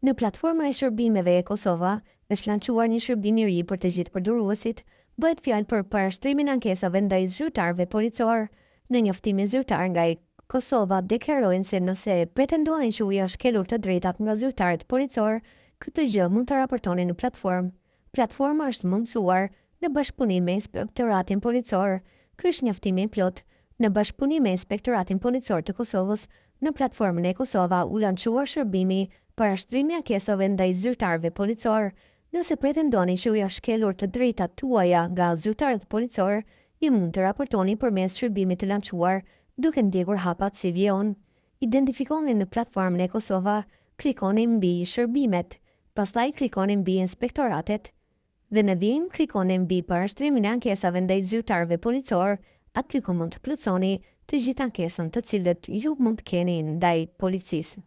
Në platformën e shërbimeve e Kosova, është lançuar një shërbim i ri për të gjithë përdoruesit. Bëhet fjalë për parashtrimin e ankesave ndaj zyrtarëve policor. Në njoftimin zyrtar nga Kosova deklarojnë se nëse pretendojnë që u janë shkelur të drejtat nga zyrtarët policor, këtë gjë mund të raportoni në platformë. Platforma është mundësuar në bashkëpunim me Inspektoratin Policor. Ky është njoftimi i plot. Në bashkëpunim me Inspektoratin Policor të Kosovës, në platformën e Kosova u lançua shërbimi parashtrimi ankesave ndaj zyrtarëve policor. Nëse pretendoni që u janë shkelur të drejtat tuaja nga zyrtarët policor, ju mund të raportoni përmes shërbimit të lançuar duke ndjekur hapat si vjen. Identifikoni në platformën e Kosova, klikoni mbi shërbimet, pastaj klikoni mbi inspektoratet dhe në vijim klikoni mbi parashtrimin e ankesave ndaj zyrtarëve policor. Aty ku mund të plotësoni të gjithë ankesën të cilët ju mund të keni ndaj policisë.